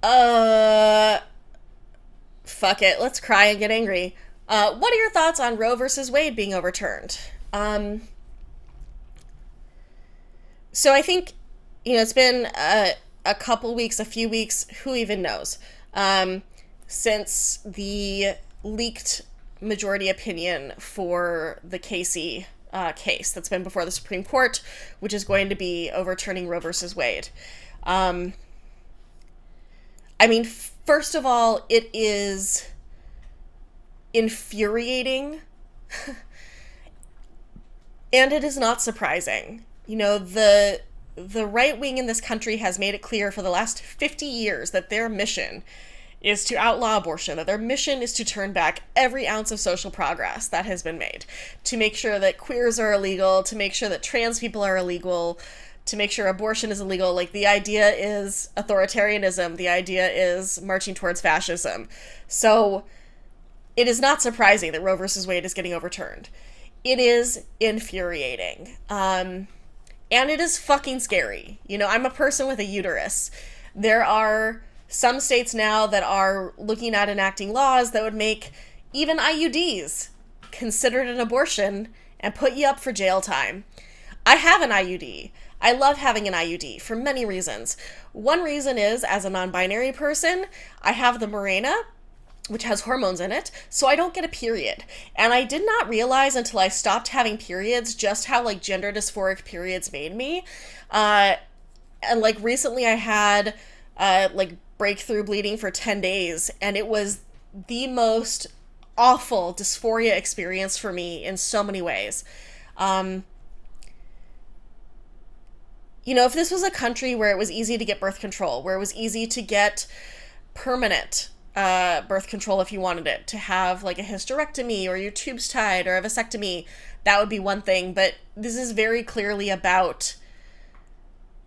Uh, Fuck it. Let's cry and get angry. What are your thoughts on Roe versus Wade being overturned? So I think, it's been a couple weeks, a few weeks, who even knows, since the leaked majority opinion for the Casey case that's been before the Supreme Court, which is going to be overturning Roe versus Wade. Um, I mean, first of all, it is infuriating and it is not surprising. The right wing in this country has made it clear for the last 50 years that their mission is to outlaw abortion, that their mission is to turn back every ounce of social progress that has been made, to make sure that queers are illegal, to make sure that trans people are illegal, to make sure abortion is illegal. Like, the idea is authoritarianism, the idea is marching towards fascism. So it is not surprising that Roe versus Wade is getting overturned. It is infuriating. And it is fucking scary. I'm a person with a uterus. There are some states now that are looking at enacting laws that would make even IUDs considered an abortion and put you up for jail time. I have an IUD. I love having an IUD for many reasons. One reason is, as a non-binary person, I have the Mirena, which has hormones in it, so I don't get a period. And I did not realize until I stopped having periods just how, like, gender dysphoric periods made me. And, like, recently I had, like, breakthrough bleeding for 10 days, and it was the most awful dysphoria experience for me in so many ways. Um, if this was a country where it was easy to get birth control, where it was easy to get permanent birth control if you wanted it, to have like a hysterectomy or your tubes tied or a vasectomy, that would be one thing. But this is very clearly about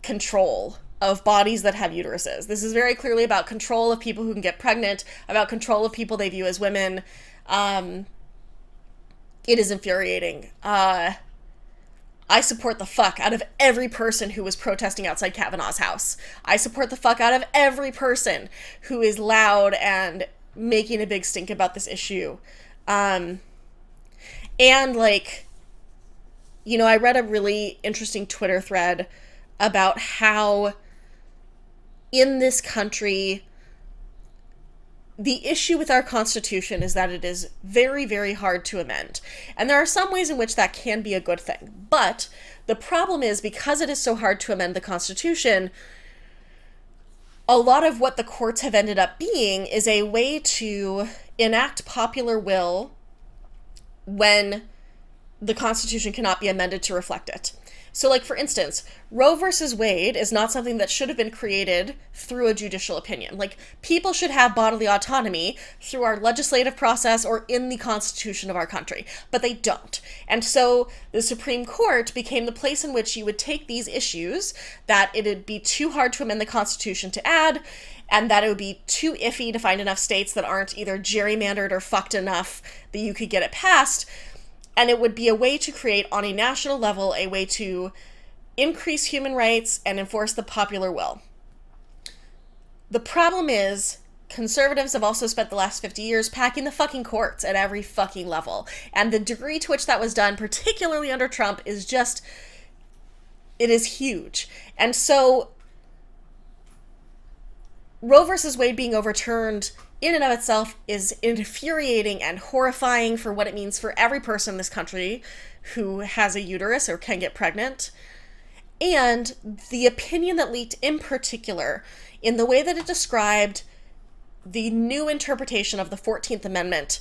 control of bodies that have uteruses. This is very clearly about control of people who can get pregnant, about control of people they view as women. It is infuriating. I support the fuck out of every person who was protesting outside Kavanaugh's house. I support the fuck out of every person who is loud and making a big stink about this issue. And, like, I read a really interesting Twitter thread about how in this country, the issue with our Constitution is that it is very, very hard to amend. And there are some ways in which that can be a good thing. But the problem is, because it is so hard to amend the Constitution, a lot of what the courts have ended up being is a way to enact popular will when the Constitution cannot be amended to reflect it. So, like, for instance, Roe versus Wade is not something that should have been created through a judicial opinion. Like, people should have bodily autonomy through our legislative process or in the Constitution of our country, but they don't. And so the Supreme Court became the place in which you would take these issues that it'd be too hard to amend the Constitution to add, and that it would be too iffy to find enough states that aren't either gerrymandered or fucked enough that you could get it passed. And it would be a way to create, on a national level, a way to increase human rights and enforce the popular will. The problem is, conservatives have also spent the last 50 years packing the fucking courts at every fucking level. And the degree to which that was done, particularly under Trump, is just, it is huge. And so Roe versus Wade being overturned in and of itself is infuriating and horrifying for what it means for every person in this country who has a uterus or can get pregnant. And the opinion that leaked in particular, in the way that it described the new interpretation of the 14th Amendment,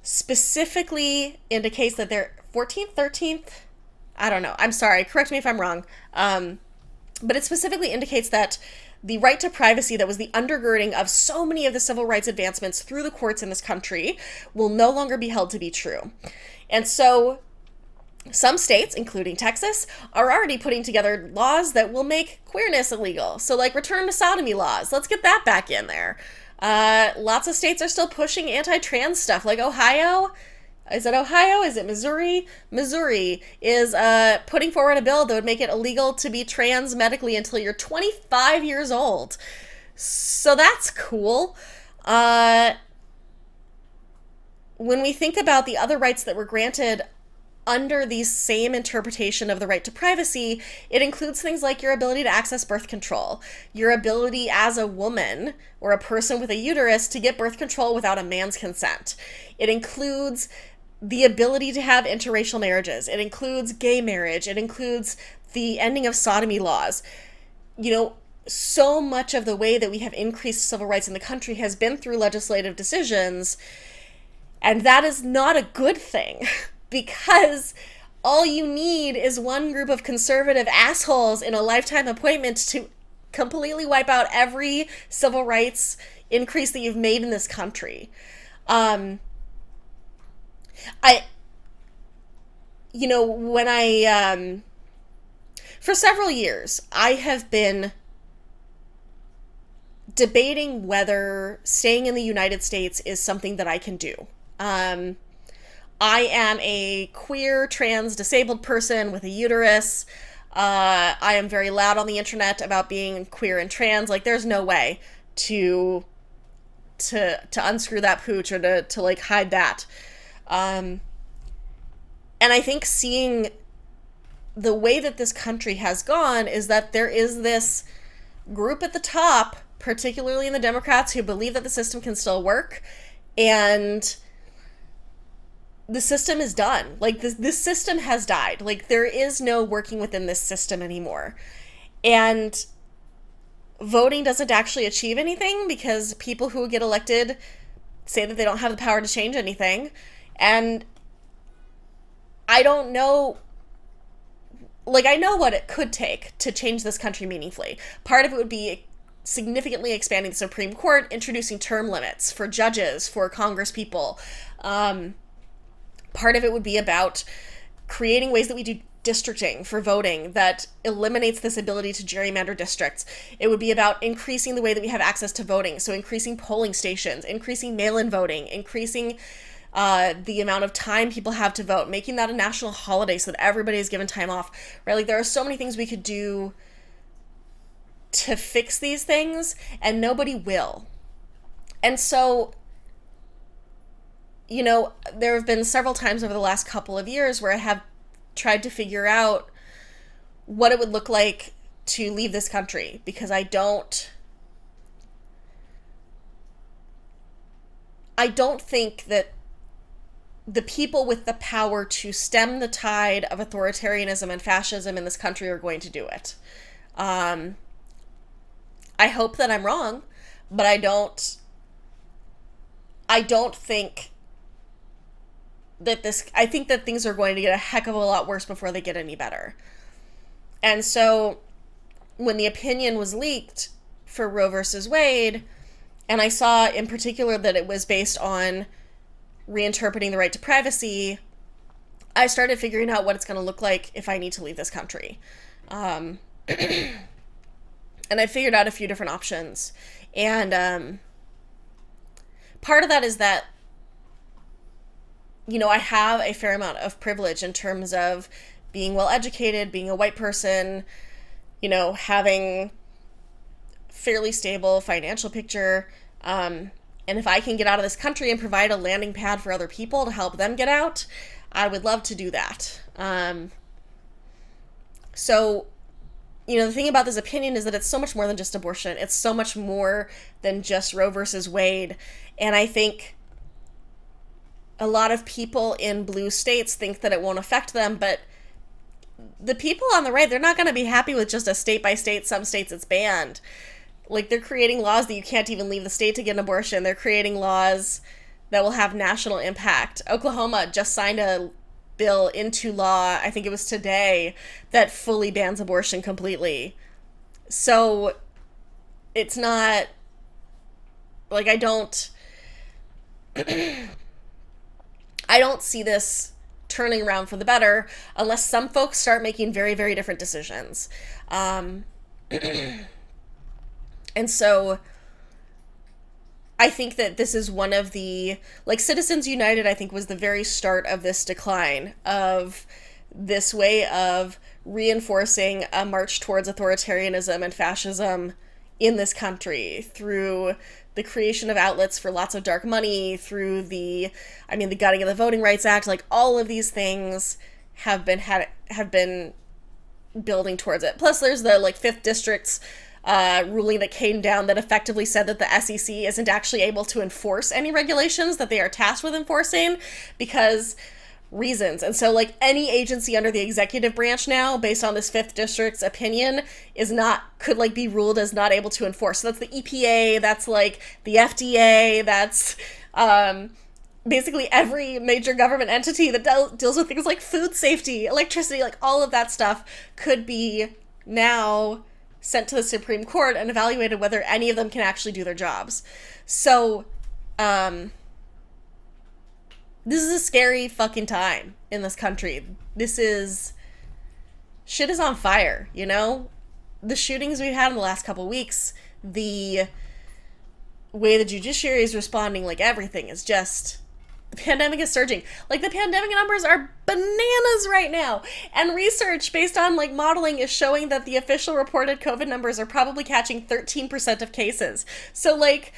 specifically indicates that they're 14th, 13th? I don't know. I'm sorry. Correct me if I'm wrong. But it specifically indicates that the right to privacy that was the undergirding of so many of the civil rights advancements through the courts in this country will no longer be held to be true. And so some states, including Texas, are already putting together laws that will make queerness illegal. So, like, return to sodomy laws. Let's get that back in there. Lots of states are still pushing anti-trans stuff, like Ohio. Is it Ohio? Is it Missouri? Missouri is putting forward a bill that would make it illegal to be trans medically until you're 25 years old. So that's cool. Uh, when we think about the other rights that were granted under the same interpretation of the right to privacy, it includes things like your ability to access birth control, your ability as a woman or a person with a uterus to get birth control without a man's consent. It includes the ability to have interracial marriages. It includes gay marriage. It includes the ending of sodomy laws. You know, so much of the way that we have increased civil rights in the country has been through legislative decisions, and that is not a good thing because all you need is one group of conservative assholes in a lifetime appointment to completely wipe out every civil rights increase that you've made in this country. I, when for several years, I have been debating whether staying in the United States is something that I can do. I am a queer, trans, disabled person with a uterus. I am very loud on the internet about being queer and trans. Like, there's no way to unscrew that pooch or to like hide that. And I think seeing the way that this country has gone is that there is this group at the top, particularly in the Democrats, who believe that the system can still work, and the system is done. Like, this system has died. Like, there is no working within this system anymore. And voting doesn't actually achieve anything because people who get elected say that they don't have the power to change anything. And I don't know, like, I know what it could take to change this country meaningfully. Part of it would be significantly expanding the Supreme Court, introducing term limits for judges, for Congress people. Part of it would be about creating ways that we do districting for voting that eliminates this ability to gerrymander districts. It would be about increasing the way that we have access to voting, so increasing polling stations, increasing mail-in voting, increasing the amount of time people have to vote, making that a national holiday so that everybody is given time off, right? Like, there are so many things we could do to fix these things, and nobody will. And so, there have been several times over the last couple of years where I have tried to figure out what it would look like to leave this country, because I don't think that the people with the power to stem the tide of authoritarianism and fascism in this country are going to do it. I hope that I'm wrong, but I don't think that I think that things are going to get a heck of a lot worse before they get any better. And so when the opinion was leaked for Roe versus Wade, and I saw in particular that it was based on reinterpreting the right to privacy, I started figuring out what it's going to look like if I need to leave this country. And I figured out a few different options. And part of that is that, I have a fair amount of privilege in terms of being well educated, being a white person, having fairly stable financial picture. And if I can get out of this country and provide a landing pad for other people to help them get out, I would love to do that. So, the thing about this opinion is that it's so much more than just abortion. It's so much more than just Roe versus Wade. And I think a lot of people in blue states think that it won't affect them, but the people on the right, they're not going to be happy with just a state by state. Some states it's banned. Like, they're creating laws that you can't even leave the state to get an abortion. They're creating laws that will have national impact. Oklahoma just signed a bill into law, I think it was today, that fully bans abortion completely. So it's not like I don't see this turning around for the better unless some folks start making very, very different decisions. And so I think that this is one of the, like, Citizens United, I think, was the very start of this decline, of this way of reinforcing a march towards authoritarianism and fascism in this country through the creation of outlets for lots of dark money, through the gutting of the Voting Rights Act, like all of these things have been building towards it. Plus, there's the like fifth district's ruling that came down that effectively said that the SEC isn't actually able to enforce any regulations that they are tasked with enforcing because reasons. And so like any agency under the executive branch now, based on this fifth district's opinion, could like be ruled as not able to enforce. So that's the EPA, that's like the FDA, that's basically every major government entity that deals with things like food safety, electricity, like all of that stuff could be now sent to the Supreme Court and evaluated whether any of them can actually do their jobs. So, this is a scary fucking time in this country. Shit is on fire, you know? The shootings we've had in the last couple weeks, the way the judiciary is responding, like everything is just, the pandemic is surging. Like the pandemic numbers are bananas right now. And research based on like modeling is showing that the official reported COVID numbers are probably catching 13% of cases. So like,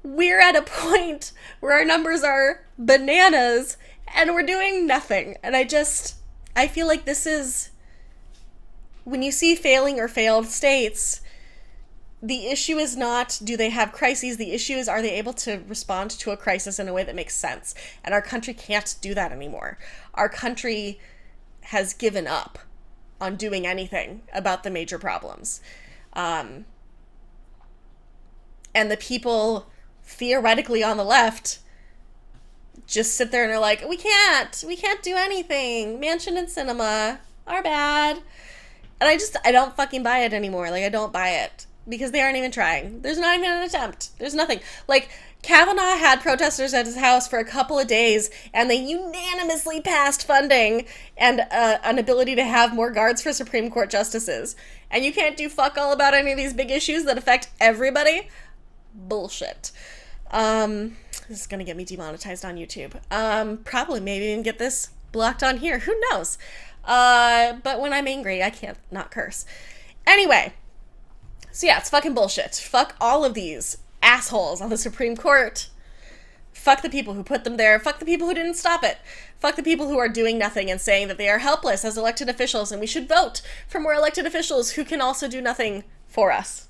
we're at a point where our numbers are bananas and we're doing nothing. And I feel like this is, when you see failing or failed states, the issue is not do they have crises, the issue is are they able to respond to a crisis in a way that makes sense. And our country can't do that anymore. Our country has given up on doing anything about the major problems. And the people theoretically on the left just sit there and are like, we can't do anything. Mansion and cinema are bad. And I don't fucking buy it anymore. Like, I don't buy it because they aren't even trying. There's not even an attempt. There's nothing. Like, Kavanaugh had protesters at his house for a couple of days and they unanimously passed funding and an ability to have more guards for Supreme Court justices. And you can't do fuck all about any of these big issues that affect everybody? Bullshit. This is gonna get me demonetized on YouTube. Probably maybe even get this blocked on here. Who knows? But when I'm angry, I can't not curse. Anyway, so yeah, it's fucking bullshit. Fuck all of these assholes on the Supreme Court. Fuck the people who put them there. Fuck the people who didn't stop it. Fuck the people who are doing nothing and saying that they are helpless as elected officials and we should vote for more elected officials who can also do nothing for us.